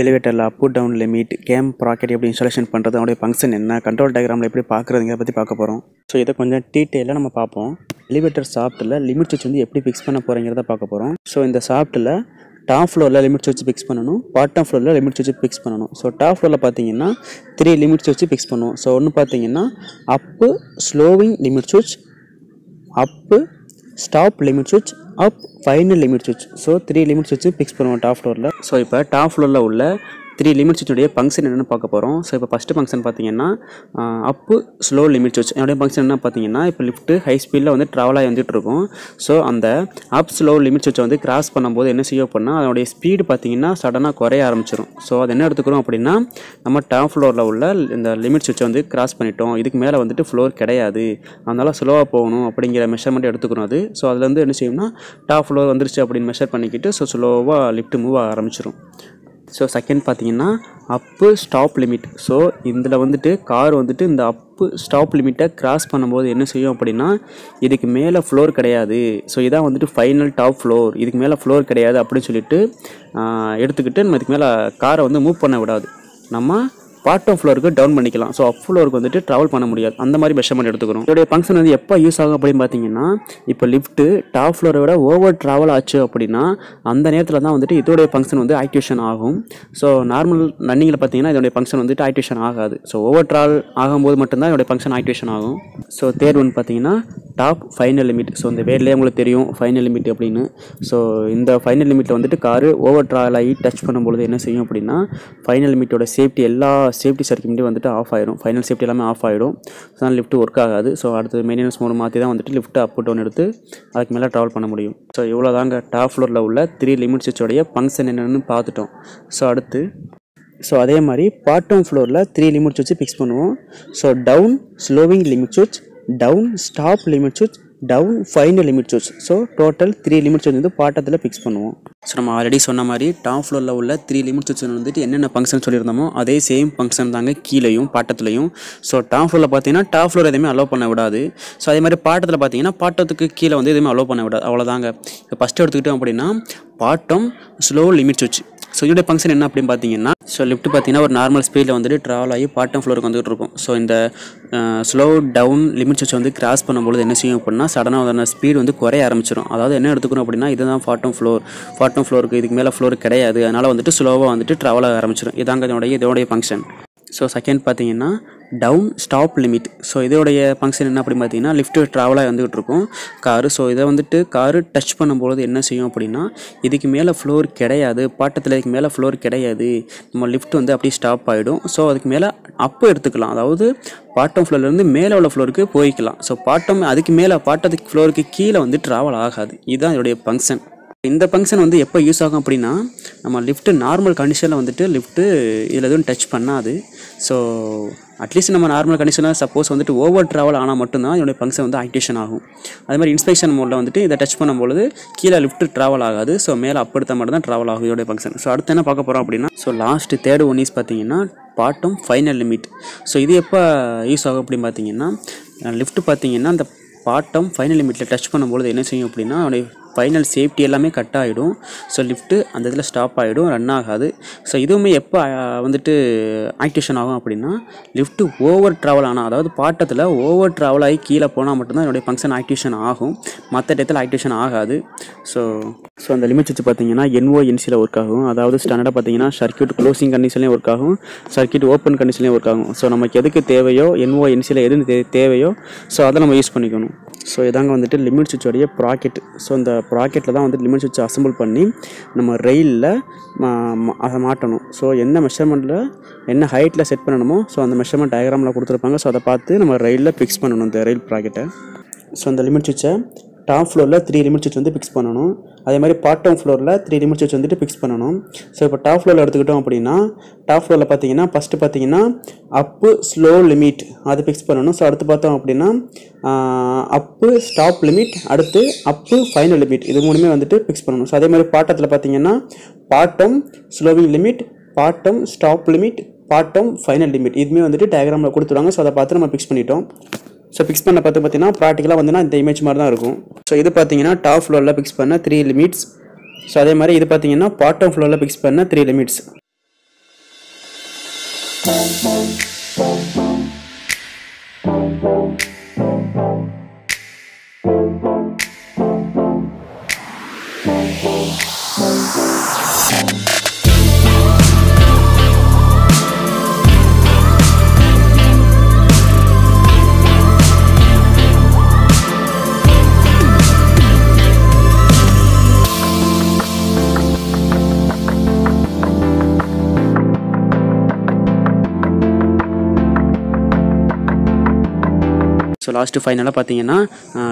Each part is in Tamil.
எலிவேட்டரில் up down limit cam bracket எப்படி இன்ஸ்டாலேஷன் பண்ணுறது, அதோடைய ஃபங்க்ஷன் என்ன, கண்ட்ரோல் டயக்ராமில் எப்படி பார்க்குறதுங்க பற்றி பார்க்க போகிறோம். ஸோ இதை கொஞ்சம் டீட்டெயிலாக நம்ம பார்ப்போம். எலிவேட்டர் சாஃப்ட்டில் லிமிட் சுவிட்ச் வந்து எப்படி ஃபிக்ஸ் பண்ண போகிறீங்கிறத பார்க்க போகிறோம். ஸோ இந்த சாஃப்ட்டில் டாப் ஃப்ளோரில் லிமிட் சுவிட்ச் ஃபிக்ஸ் பண்ணணும், பாட்டம் ஃப்ளோரில் லிமிட் சுவிட்ச் ஃபிக்ஸ் பண்ணணும். ஸோ டாப் ஃப்ளோரில் பார்த்தீங்கன்னா 3 லிமிட் சுவிட்ச் ஃபிக்ஸ் பண்ணுவோம். ஸோ ஒன்று பார்த்தீங்கன்னா அப்பு ஸ்லோவிங் லிமிட் சுவிட்ச், அப்பு ஸ்டாப் லிமிட் சுவிட்ச், அப் ஃபைனல் லிமிட் சுவிட்ச். ஸோ 3 லிமிட் சுவிட்ச் ஃபிக்ஸ் பண்ணுவோம் டாப் ஃப்ளோரில். ஸோ இப்போ டாப் ஃப்ளோரில் உள்ள 3 லிமிட் சுவிட்சுடைய ஃபங்க்ஷன் என்னென்னு பார்க்க போகிறோம். ஸோ இப்போ ஃபஸ்ட்டு ஃபங்க்ஷன் பார்த்தீங்கன்னா அப்பு ஸ்லோ லிமிட் சுவிட்ச். என்னுடைய ஃபங்க்ஷன் என்ன பார்த்தீங்கன்னா, இப்போ லிஃப்ட்டு ஹை ஸ்பீடில் வந்து ட்ராவல் ஆகி வந்துட்டு இருக்கும். ஸோ அந்த அப் ஸ்லோ லிமிட் சுவிட்சை வந்து கிராஸ் பண்ணும்போது என்ன செய்யும் அப்படின்னா, அதனுடைய ஸ்பீடு பார்த்தீங்கன்னா சடனாக குறைய ஆரம்பிச்சிடும். ஸோ அது என்ன எடுத்துக்கிறோம் அப்படின்னா, நம்ம டாப் ஃப்ளோரில் உள்ள இந்த லிமிட் சுவிட்சை வந்து கிராஸ் பண்ணிட்டோம், இதுக்கு மேலே வந்துட்டு ஃப்ளோர் கிடையாது, அதனால் ஸ்லோவாக போகணும் அப்படிங்கிற மெஷர்மெண்ட் எடுத்துக்கணும் அது. ஸோ அதில் வந்து என்ன செய்யும்னா, டாப் ஃப்ளோர் வந்துருச்சு அப்படின்னு மெஷர் பண்ணிக்கிட்டு ஸோ ஸ்லோவாக லிஃப்ட் மூவ் ஆக ஆரம்பிச்சிடும். ஸோ செகண்ட் பார்த்தீங்கன்னா அப்பு ஸ்டாப் லிமிட். ஸோ இதில் வந்துட்டு கார் வந்துட்டு இந்த அப்பு ஸ்டாப் லிமிட்டை கிராஸ் பண்ணும்போது என்ன செய்யும் அப்படின்னா, இதுக்கு மேலே ஃப்ளோர் கிடையாது, ஸோ இதான் வந்துட்டு ஃபைனல் டாப் ஃப்ளோர், இதுக்கு மேலே ஃப்ளோர் கிடையாது அப்படின்னு சொல்லிட்டு எடுத்துக்கிட்டு நம்ம இதுக்கு மேலே காரை வந்து மூவ் பண்ண விடாது, நம்ம பாட்டம் ஃப்ளோருக்கு டவுன் பண்ணிக்கலாம். ஸோ அப் ஃப்ளோருக்கு வந்துட்டு ட்ராவல் பண்ண முடியாது, அந்த மாதிரி மெஷர்மெண்ட் எடுத்துக்கிறோம். இதோடைய ஃபங்க்ஷன் வந்து எப்போ யூஸ் ஆகும் அப்படின்னு பார்த்தீங்கன்னா, இப்போ லிஃப்ட்டு டாப் ஃப்ளோரை விட ஓவர் ட்ராவல் ஆச்சு அப்படின்னா அந்த நேரத்தில் தான் வந்துட்டு இதோடைய ஃபங்க்ஷன் வந்து ஆக்டிவேஷன் ஆகும். ஸோ நார்மல் ரன்னிங்கில் பார்த்தீங்கன்னா இதோடைய ஃபங்க்ஷன் வந்துட்டு ஆக்டிவேஷன் ஆகாது. ஸோ ஓவர் ட்ராவல் ஆகும்போது மட்டும்தான் இதோடைய ஃபங்க்ஷன் ஆக்டிவேஷன் ஆகும். ஸோ தேர்ட் ஒன் பார்த்தீங்கன்னா டாப் ஃபைனல் லிமிட். ஸோ இந்த வேர்லேயே உங்களுக்கு தெரியும் ஃபைனல் லிமிட் அப்படின்னு. ஸோ இந்த ஃபைனல் லிமிட்டில் வந்துட்டு காரு ஓவர் ட்ராவல் ஆகி டச் பண்ணும்பொழுது என்ன செய்யும் அப்படின்னா, ஃபைனல் லிமிட்டோட எல்லா சேஃப்டி சர்க்கியூட்டே வந்துட்டு ஆஃப் ஆகிடும், ஃபைனல் சேஃப்டி எல்லாமே ஆஃப் ஆகிடும். ஸோ அதனால் லிஃப்ட் ஒர்க் ஆகாது. ஸோ அடுத்து மெயின்டெனன்ஸ் மோட் மாற்றி தான் வந்துட்டு லிஃப்ட் அப் டவுன் எடுத்து அதுக்கு மேலே ட்ராவல் பண்ண முடியும். ஸோ இவ்வளோ தாங்க டாப் ஃப்ளோரில் உள்ள 3 லிமிட் சுவிட்சோடைய ஃபங்க்ஷன் என்னென்னு பார்த்துட்டோம். ஸோ அதே மாதிரி பாட்டம் ஃப்ளோரில் 3 லிமிட் சுவிட்ச் ஃபிக்ஸ் பண்ணுவோம். ஸோ டவுன் ஸ்லோவிங் லிமிட் சுவிட்ச், டவுன் ஸ்டாப் லிமிட் சுவிட்ச், டவுன் ஃபைனல் லிமிட் சுவிட்ச். ஸோ டோட்டல் 3 லிமிட் சுவிட்ச் வந்து பாட்டத்தில் ஃபிக்ஸ் பண்ணுவோம். ஸோ நம்ம ஆல்ரெடி சொன்ன மாதிரி டாப் ஃப்ளோரில் உள்ள 3 லிமிட் சுவிட்ச் வந்துட்டு என்னென்ன ஃபங்க்ஷன் சொல்லியிருந்தோமோ அதே சேம் ஃபங்க்ஷன் தாங்க கீழேயும் பாட்டத்துலையும். ஸோ டாப் ஃப்ளோரில் பார்த்தீங்கன்னா டாப் ஃப்ளோர் எதுவுமே அலோவ் பண்ண விடாது. ஸோ அதே மாதிரி பாட்டத்தில் பார்த்தீங்கன்னா பாட்டத்துக்கு கீழே வந்து எதுவுமே அலோவ் பண்ண விடாது, அவ்வளோதாங்க. இப்போ ஃபஸ்ட்டு எடுத்துக்கிட்டோம் அப்படின்னா பாட்டம் ஸ்லோ லிமிட் சுவிட்ச். ஸோ இதோட ஃபங்க்ஷன் என்ன அப்படின்னு பார்த்தீங்கன்னா, ஸோ லிஃப்ட் பார்த்தீங்கன்னா ஒரு நார்மல் ஸ்பீடில் வந்துட்டு ட்ராவல் ஆகி பாட்டம் ஃப்ளோருக்கு வந்துட்டு இருக்கும். ஸோ இந்த ஸ்லோ டவுன் லிமிட் சுவிட்ச் வந்து கிராஸ் பண்ணும்போது என்ன செய்யும் அப்படின்னா, சடனாக அதோட ஸ்பீடு வந்து குறைய ஆரம்பிச்சிடும். அதாவது என்ன எடுத்துக்கணும் அப்படின்னா, இதுதான் பாட்டம் ஃப்ளோருக்கு இதுக்கு மேலே ஃப்ளோர் கிடையாது, அதனால் வந்துட்டு ஸ்லோவாக வந்துட்டு ட்ராவல் ஆக ஆரம்பிச்சிடும். இதாங்க இதோடைய ஃபங்க்ஷன். ஸோ செகண்ட் பார்த்தீங்கன்னா டவுன் ஸ்டாப் லிமிட். ஸோ இதோடைய ஃபங்க்ஷன் என்ன அப்படின்னு பார்த்தீங்கன்னா, லிஃப்ட்டு ட்ராவலாக வந்துகிட்டு இருக்கும் காரு. ஸோ இதை வந்துட்டு காரு டச் பண்ணும்போது என்ன செய்யும் அப்படின்னா, இதுக்கு மேலே ஃப்ளோர் கிடையாது, பாட்டத்தில் இதுக்கு மேலே ஃப்ளோர் கிடையாது, நம்ம லிஃப்ட் வந்து அப்படியே ஸ்டாப் ஆகிடும். ஸோ அதுக்கு மேலே அப்போ எடுத்துக்கலாம், அதாவது பாட்டம் ஃப்ளோர்லேருந்து மேலே உள்ள ஃப்ளோருக்கு போய்க்கலாம். ஸோ அதுக்கு மேலே பாட்டத்துக்கு ஃப்ளோருக்கு கீழே வந்து ட்ராவல் ஆகாது. இதுதான் இதோடைய ஃபங்க்ஷன். இந்த ஃபங்க்ஷன் வந்து எப்போ யூஸ் ஆகும் அப்படின்னா, நம்ம லிஃப்ட்டு நார்மல் கண்டிஷனில் வந்துட்டு லிஃப்ட்டு இதில் எதுவும் டச் பண்ணாது. ஸோ அட்லீஸ்ட் நம்ம நார்மல் கண்டிஷனில் சப்போஸ் வந்துட்டு ஓவர் ட்ராவல் ஆனால் மட்டும்தான் இதோடைய ஃபங்க்ஷன் வந்து ஆக்டிவேஷன் ஆகும். அதே மாதிரி இன்ஸ்பெக்ஷன் மோடில் வந்துட்டு இதை டச் பண்ணும்பொழுது கீழே லிஃப்ட்டு ட்ராவல் ஆகாது. ஸோ மேலே அப்படித்த மட்டும் தான் ட்ராவல் ஆகும் இதோடைய ஃபங்க்ஷன். ஸோ அடுத்து என்ன பார்க்க போகிறோம் அப்படின்னா, so last third one is பார்த்தீங்கன்னா பாட்டம் ஃபைனல் லிமிட். ஸோ இது எப்போ யூஸ் ஆகும் அப்படின்னு பார்த்தீங்கன்னா, லிஃப்ட்டு பார்த்தீங்கன்னா அந்த பாட்டம் ஃபைனல் லிமிட்டில் டச் பண்ணும்பொழுது என்ன செய்யும் அப்படின்னா, அதோடைய ஃபைனல் சேஃப்டி எல்லாமே கட் ஆகிடும். ஸோ லிஃப்ட்டு அந்த இதில் ஸ்டாப் ஆகிடும், ரன் ஆகாது. ஸோ இதுவுமே எப்போ வந்துட்டு ஆக்டிவேஷன் ஆகும் அப்படின்னா, லிஃப்ட்டு ஓவர் ட்ராவல் ஆனால், அதாவது பாட்டத்தில் ஓவர் ட்ராவல் ஆகி கீழே போனால் மட்டும்தான் என்னுடைய ஃபங்க்ஷன் ஆக்டிவேஷன் ஆகும், மற்ற டயத்தில் ஆக்டிவேஷன் ஆகாது. ஸோ அந்த லிமிட் சுவிட்ச் பார்த்தீங்கன்னா NONCயில் ஒர்க் ஆகும். அதாவது ஸ்டாண்டர்டாக பார்த்தீங்கன்னா சர்க்யூட் க்ளோசிங் கண்டிஷன்லேயும் ஒர்க் ஆகும், சர்க்யூட் ஓப்பன் கண்டிஷன்லேயும் ஒர்க் ஆகும். ஸோ நமக்கு எதுக்கு தேவையோ NONCயில் எது தேவையோ ஸோ அதை நம்ம யூஸ் பண்ணிக்கணும். ஸோ இதாங்க வந்துட்டு லிமிட் சுவிட்சோடைய ப்ராக்கெட். ஸோ இந்த ப்ராக்கெட்டில் தான் வந்துட்டு லிமிட் சுவிட்ச் அசம்பிள் பண்ணி நம்ம ரெயிலில் அதை மாட்டணும். ஸோ என்ன மெஷர்மெண்ட்டில் என்ன ஹைட்டில் செட் பண்ணணுமோ ஸோ அந்த மெஷர்மெண்ட் டயக்ராமில் கொடுத்துருப்பாங்க. ஸோ அதை பார்த்து நம்ம ரெயிலில் ஃபிக்ஸ் பண்ணணும் இந்த ரெயில் ப்ராக்கெட்டை. ஸோ அந்த லிமிட் சுவிட்சை டாப் ஃப்ளோரில் 3 லிமிட் சுவிட்ச் வந்து ஃபிக்ஸ் பண்ணணும். அதே மாதிரி பாட்டம் ஃப்ளோரில் 3 லிமிட் சுவிட்ச் வந்துட்டு ஃபிக்ஸ் பண்ணணும். ஸோ இப்போ டாப் ஃப்ளோரில் எடுத்துக்கிட்டோம் அப்படின்னா, டாப் ஃப்ளோரில் பார்த்தீங்கன்னா ஃபஸ்ட்டு பார்த்தீங்கன்னா அப்பு ஸ்லோ லிமிட் அது ஃபிக்ஸ் பண்ணணும். ஸோ அடுத்து பார்த்தோம் அப்படின்னா அப்பு ஸ்டாப் லிமிட், அடுத்து அப்பு ஃபைனல் லிமிட், இது மூணுமே வந்துட்டு ஃபிக்ஸ் பண்ணணும். ஸோ அதே மாதிரி பாட்டத்தில் பார்த்தீங்கன்னா bottom slowing limit, bottom stop limit, bottom final limit, இதுவுமே வந்துட்டு டயக்ராமில் கொடுத்துருவாங்க. ஸோ அதை பார்த்து நம்ம ஃபிக்ஸ் பண்ணிட்டோம். ஸோ ஃபிக்ஸ் பண்ண பார்த்தீங்கன்னா ப்ராக்டிக்கலாக வந்துன்னா இந்த இமேஜ் மாதிரி தான் இருக்கும். ஸோ இது பார்த்தீங்கன்னா டாப் ஃப்ளோரில் ஃபிக்ஸ் பண்ண 3 லிமிட்ஸ். ஸோ அதே மாதிரி இது பார்த்தீங்கன்னா பாட்டம் ஃப்ளோரில் ஃபிக்ஸ் பண்ண 3 லிமிட்ஸ். ஸோ லாஸ்ட்டு ஃபைனலாக பார்த்தீங்கன்னா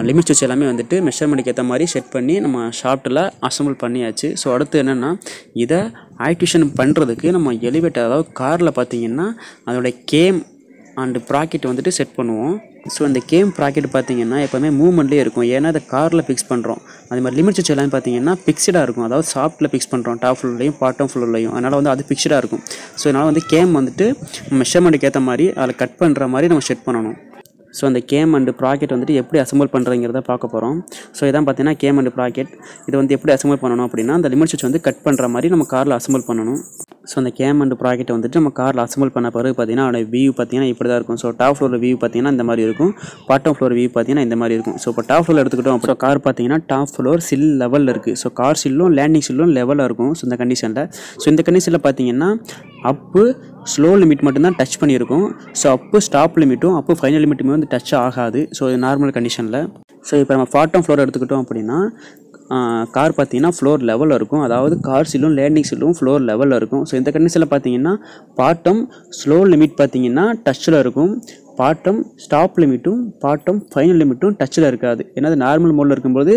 லிமிட் ஸ்விட்ச் எல்லாமே வந்துட்டு மெஷர்மெண்ட்டுக்கு ஏற்ற மாதிரி செட் பண்ணி நம்ம ஷாஃப்ட்டில் அசம்பிள் பண்ணியாச்சு. ஸோ அடுத்து என்னென்னா இதை ஆக்டிவேஷன் பண்ணுறதுக்கு நம்ம எலிவேட்டர் அதாவது காரில் பார்த்தீங்கன்னா அதோடய கேம் அண்டு ப்ராக்கெட் வந்துட்டு செட் பண்ணுவோம். ஸோ இந்த கேம் ப்ராக்கெட் பார்த்தீங்கன்னா எப்போவுமே மூவ்மெண்ட்லேயே இருக்கும். ஏன்னா அதை காரில் ஃபிக்ஸ் பண்ணுறோம். அதே மாதிரி லிமிட் ஸ்விட்ச் எல்லாமே பார்த்தீங்கன்னா ஃபிக்ஸ்டாக இருக்கும். அதாவது சாஃப்ட்டில் ஃபிக்ஸ் பண்ணுறோம் டாப் ஃப்ளோர்லையும் பாட்டம் ஃப்ளோர்லையும். அதனால் வந்து அது ஃபிக்ஸ்டாக இருக்கும். ஸோ அதனால் வந்து கேம் வந்துட்டு மெஷர்மெண்ட்டுக்கு ஏற்ற மாதிரி அதில் கட் பண்ணுற மாதிரி நம்ம செட் பண்ணணும். ஸோ அந்த கேம் அண்டு ப்ராக்கெட் வந்துட்டு எப்படி அசம்பிள் பண்ணுறங்கிறத பார்க்க போகிறோம். ஸோ இதான் பார்த்தீங்கன்னா கேம் அண்டு ப்ராக்கெட். இது வந்து எப்படி அசம்பிள் பண்ணணும் அப்படின்னா அந்த லிமிட் ஸ்விட்ச் வந்து கட் பண்ணுற மாதிரி நம்ம காரில் அசம்பிள் பண்ணணும். ஸோ அந்த கேம் அண்டு ப்ராக்கெட்டை வந்துட்டு நம்ம காரில் அசம்பிள் பண்ண பிறகு பார்த்தீங்கன்னா அதோட வியூ பார்த்தீங்கன்னா இப்படி தான் இருக்கும். ஸோ டாப் ஃப்ளோர் வியூ பார்த்தீங்கன்னா இந்த மாதிரி இருக்கும். பாட்டம் ஃப்ளோர் வியூ பார்த்தீங்கன்னா இந்த மாதிரி இருக்கும். ஸோ இப்போ டாப் ஃப்ளோர் எடுத்துக்கிட்டோம் அப்புறம் கார் பார்த்தீங்கன்னா டாப் ஃப்ளோர் சில் லெவலில் இருக்குது. ஸோ கார் சில்லும் லேண்டிங் சில்லும் லெவலில் இருக்கும். ஸோ இந்த கண்டிஷனில் இந்த கண்டிஷனில் பார்த்தீங்கன்னா அப்பு ஸ்லோ லிமிட் மட்டும்தான் டச் பண்ணியிருக்கும். ஸோ அப்பு ஸ்டாப் லிமிட்டும் அப்பு ஃபைனல் லிமிட்டுமே வந்து டச் ஆகாது. ஸோ இது நார்மல் கண்டிஷனில். ஸோ இப்போ நம்ம பாட்டம் ஃப்ளோர் எடுத்துக்கிட்டோம் அப்படின்னா கார் பார்த்தீங்கன்னா ஃப்ளோர் லெவலில் இருக்கும். அதாவது கார் சில்லும் லேண்டிங் சில்லும் ஃப்ளோர் லெவலில் இருக்கும். ஸோ இந்த கண்டிஷனில் பார்த்தீங்கன்னா பாட்டம் ஸ்லோ லிமிட் பார்த்தீங்கன்னா டச்சில் இருக்கும். பாட்டம் ஸ்டாப் லிமிட்டும் பாட்டம் ஃபைனல் லிமிட்டும் டச்சில் இருக்காது. ஏன்னா அது நார்மல் மோடில் இருக்கும்போது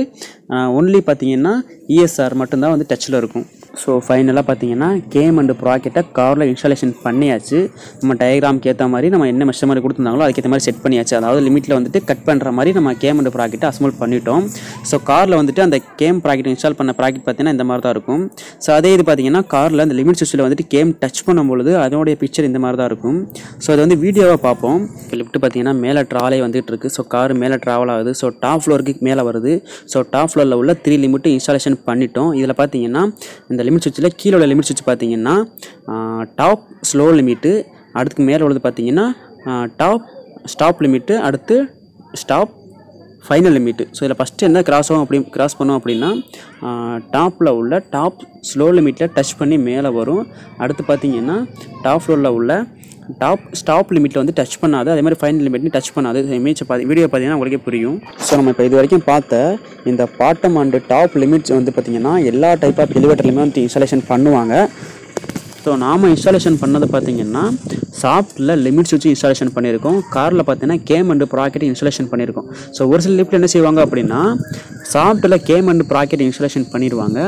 ஒன்லி பார்த்தீங்கன்னா இஎஸ்ஆர் மட்டும்தான் வந்து டச்சில் இருக்கும். ஸோ ஃபைனலாக பார்த்தீங்கன்னா கேம் அண்டு ப்ராக்கெட்டை காரில் இன்ஸ்டாலேஷன் பண்ணியாச்சு. நம்ம டயக்ராம்க்கு ஏற்ற மாதிரி நம்ம என்ன மெஷர்மெண்ட் கொடுத்துருந்தாங்களோ அதுக்கேற்ற மாதிரி செட் பண்ணியாச்சு. அதாவது லிமிட்டில் வந்துட்டு கட் பண்ணுற மாதிரி நம்ம கேம் அண்டு ப்ராக்கெட்டை அசம்பிள் பண்ணிட்டோம். ஸோ காரில் வந்துட்டு அந்த கேம் ப்ராக்கெட் இன்ஸ்டால் பண்ண ப்ராக்கெட் பார்த்தீங்கன்னா இந்த மாதிரி தான் இருக்கும். ஸோ அதே இது பார்த்தீங்கன்னா காரில் அந்த லிமிட் ஸ்விட்சில் வந்துட்டு கேம் டச் பண்ணும்பொழுது அதனுடைய பிக்சர் இந்த மாதிரி தான் இருக்கும். ஸோ அது வந்து வீடியோவை பார்ப்போம். லிஃப்ட் பார்த்தீங்கன்னா மேலே ட்ராலே வந்துட்டு இருக்குது. ஸோ கார் மேலே ட்ராவல் ஆகுது. ஸோ டாப் ஃப்ளோருக்கு மேலே வருது. ஸோ டாப் ஃப்ளோரில் உள்ள 3 லிமிட்டு இன்ஸ்டாலேஷன் பண்ணிட்டோம். இதில் பார்த்தீங்கன்னா இந்த லிமிட் ஸ்விட்சில் கீழே உள்ள லிமிட் ஸ்விட்ச் பார்த்தீங்கன்னா டாப் ஸ்லோ லிமிட்டு, அடுத்துக்கு மேலே உள்ளது பார்த்தீங்கன்னா டாப் ஸ்டாப் லிமிட்டு, அடுத்து ஸ்டாப் ஃபைனல் லிமிட்டு. ஸோ இதில் ஃபஸ்ட்டு என்ன கிராஸ் பண்ணோம் அப்படின்னா டாப்பில் உள்ள டாப் ஸ்லோ லிமிட்டில் டச் பண்ணி மேலே வரும். அடுத்து பார்த்தீங்கன்னா டாப் ஃப்ளோரில் உள்ள டாப் ஸ்டாப் லிமிட்டில் வந்து டச் பண்ணாது. அதே மாதிரி ஃபைனல் லிமிட்லையும் டச் பண்ணாது. இமேஜ் வீடியோ பார்த்தீங்கன்னா உங்களுக்கே புரியும். ஸோ நம்ம இப்போ இது வரைக்கும் பார்த்த இந்த பாட்டம் அண்டு டாப் லிமிட்ஸ் வந்து பார்த்திங்கன்னா எல்லா டைப் ஆஃப் எலிவேட்டர்லையுமே வந்து இன்ஸ்டாலேஷன் பண்ணுவாங்க. ஸோ நாம் இன்ஸ்டாலேஷன் பண்ணது பார்த்திங்கன்னா சாஃப்ட்டில் லிமிட் ஸ்விட்ச் இன்ஸ்டாலேஷன் பண்ணியிருக்கோம். காரில் பார்த்தீங்கன்னா கேம் அண்டு ப்ராக்கெட் இன்ஸ்டாலேஷன் பண்ணியிருக்கோம். ஸோ ஒரு சில லிஃப்ட் என்ன செய்வாங்க அப்படின்னா சாஃப்ட்டில் கேம் அண்டு ப்ராக்கெட் இன்ஸ்டாலேஷன் பண்ணிடுவாங்க.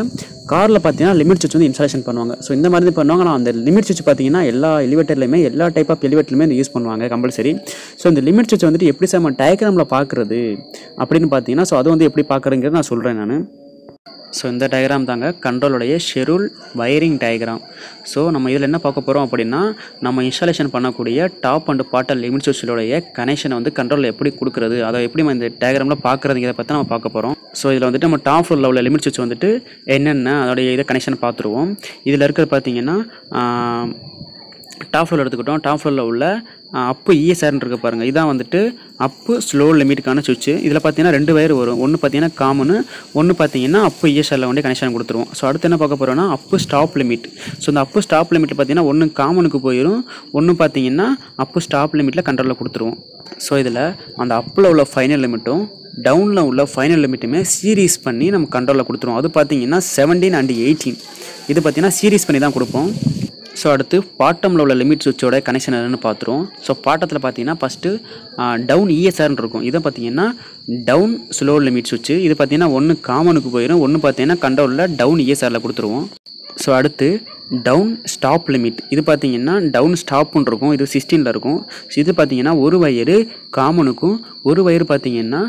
காரில் பார்த்தீங்கன்னா லிமிட் ஸ்விட்ச் வந்து இன்ஸ்டாலேஷன் பண்ணுவாங்க. ஸோ இந்த மாதிரி தான் பண்ணுவாங்க. ஆனால் அந்த லிமிட் ஸ்விட்ச் பார்த்தீங்கன்னா எல்லா எலிவேட்டர்லையுமே எல்லா டைப் ஆஃப் எலிவேட்டர்லையுமே வந்து யூஸ் பண்ணுவாங்க கம்பல்சரி. ஸோ இந்த லிமிட் ஸ்விட்ச் வந்துட்டு எப்படி நம்ம டயக்ராமில் பார்க்குறது அப்படின்னு பார்த்தீங்கன்னா ஸோ அது வந்து எப்படி பார்க்குறதுங்கிறது நான் சொல்கிறேன் நான். ஸோ இந்த டயக்ராம் தாங்க கண்ட்ரோலுடைய ஷெடியூல் வயரிங் டயக்ராம். ஸோ நம்ம இதில் என்ன பார்க்க போகிறோம் அப்படின்னா நம்ம இன்ஸ்டாலேஷன் பண்ணக்கூடிய டாப் அண்டு பாட்டம் லிமிட் ஸ்விட்சோடைய கனெக்ஷனை வந்து கண்ட்ரோலில் எப்படி கொடுக்குறது, அதை எப்படி நம்ம இந்த டயக்ராமில் பார்க்குறதுங்கிறத பற்றி நம்ம பார்க்க போகிறோம். ஸோ இதில் வந்துட்டு நம்ம டாப் ஃப்ளோரில் உள்ள லிமிட் ஸ்விட்ச் வந்துட்டு என்னென்ன அதோடைய இதை கனெக்ஷன் பார்த்துருவோம். இதில் இருக்கிறது பார்த்தீங்கன்னா டாப் ஃப்ளோர் எடுத்துக்கிட்டோம். டாப் ஃப்ளோரில் உள்ள அப்பு இஎஸ்ஆர்னு இருக்க பாருங்கள். இதான் வந்துட்டு அப்பு ஸ்லோ லிமிட்டுக்கான சுவிட்சு. இதில் பார்த்தீங்கன்னா 2 வயர் வரும். ஒன்று பார்த்தீங்கன்னா காமனு, ஒன்று பார்த்தீங்கன்னா அப்பு இஎஸ்ஆரில் வந்து கனெக்ஷன் கொடுத்துருவோம். ஸோ அடுத்து என்ன பார்க்க போகிறோம்னா அப்பு ஸ்டாப் லிமிட். ஸோ இந்த அப்பு ஸ்டாப் லிமிட்டில் பார்த்தீங்கன்னா ஒன்று காமனுக்கு போயிடும், ஒன்று பார்த்தீங்கன்னா அப்பு ஸ்டாப் லிமிட்டில் கண்ட்ரோலில் கொடுத்துருவோம். ஸோ இதில் அந்த அப்பில் உள்ள ஃபைனல் லிமிட்டும் டவுனில் உள்ள ஃபைனல் லிமிட்டுமே சீரீஸ் பண்ணி நம்ம கண்ட்ரோலில் கொடுத்துருவோம். அது பார்த்தீங்கன்னா 17 and 18 இது பார்த்தீங்கன்னா சீரீஸ் பண்ணி தான் கொடுப்போம். ஸோ அடுத்து பாட்டமில் உள்ள லிமிட் ஸ்விட்சோட கனெக்ஷன் என்னென்னு பார்த்துருவோம். ஸோ பாட்டத்தில் பார்த்தீங்கன்னா ஃபஸ்ட்டு டவுன் இஎஸ்ஆர்னு இருக்கும். இதை பார்த்தீங்கன்னா டவுன் ஸ்லோ லிமிட் ஸ்விட்சு. இது பார்த்தீங்கன்னா ஒன்று காமனுக்கு போயிடும், ஒன்று பார்த்தீங்கன்னா கண்ட்ரோலில் டவுன் இஎஸ்ஆரில் கொடுத்துருவோம். ஸோ அடுத்து டவுன் ஸ்டாப் லிமிட். இது பார்த்தீங்கன்னா டவுன் ஸ்டாப்புன்னு இருக்கும். இது 16ல் இருக்கும். இது பார்த்தீங்கன்னா ஒரு வயரு காமனுக்கும் ஒரு வயரு பார்த்தீங்கன்னா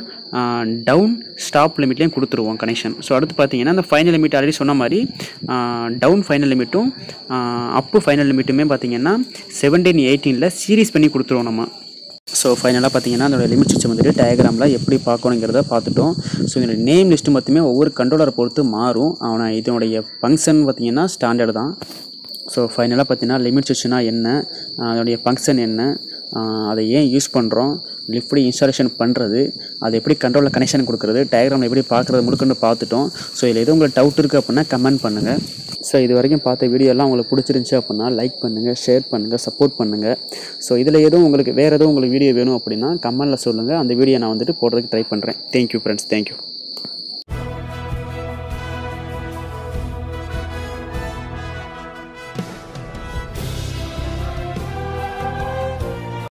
டவுன் ஸ்டாப் லிமிட்லேயும் கொடுத்துருவோம் கனெக்ஷன். ஸோ அடுத்து பார்த்தீங்கன்னா அந்த ஃபைனல் லிமிட் ஆல்ரெடி சொன்ன மாதிரி டவுன் ஃபைனல் லிமிட்டும் அப்பு ஃபைனல் லிமிட்டுமே பார்த்தீங்கன்னா 17, 18ல் சீரீஸ் பண்ணி கொடுத்துருவோம் நம்ம. ஸோ ஃபைனலாக பார்த்தீங்கன்னா அதோட லிமிட் ஸ்விட்ச் வந்துட்டு டயக்ராமில் எப்படி பார்க்கணுங்கிறத பார்த்துட்டோம். ஸோ இதோட நேம் லிஸ்ட்டு மொத்தமே ஒவ்வொரு கண்ட்ரோலரை பொறுத்து மாறும். ஆனால் இதனுடைய ஃபங்க்ஷன் பார்த்தீங்கன்னா ஸ்டாண்டர்ட் தான். ஸோ ஃபைனலாக பார்த்தீங்கன்னா லிமிட் சுவிட்ச்னா என்ன, அதோடைய ஃபங்க்ஷன் என்ன, அதை ஏன் யூஸ் பண்ணுறோம், எப்படி இன்ஸ்டாலேஷன் பண்ணுறது, அது எப்படி கண்ட்ரோலில் கனெக்ஷன் கொடுக்குறது, டயக்ராம் எப்படி பார்க்குறது முழுக்கன்னு பார்த்துட்டோம். ஸோ இதில் எதுவும் உங்களுக்கு டவுட் இருக்குது அப்படின்னா கமெண்ட் பண்ணுங்கள். ஸோ இது வரைக்கும் பார்த்த வீடியோலாம் உங்களுக்கு பிடிச்சிருந்துச்சி அப்படின்னா லைக் பண்ணுங்கள், ஷேர் பண்ணுங்கள், சப்போர்ட் பண்ணுங்கள். ஸோ இதில் எதுவும் உங்களுக்கு வேறு எதுவும் உங்களுக்கு வீடியோ வேணும் அப்படின்னா கமெண்ட்டில் சொல்லுங்கள். அந்த வீடியோ நான் வந்துட்டு போடுறதுக்கு ட்ரை பண்ணுறேன். Thank you friends, thank you.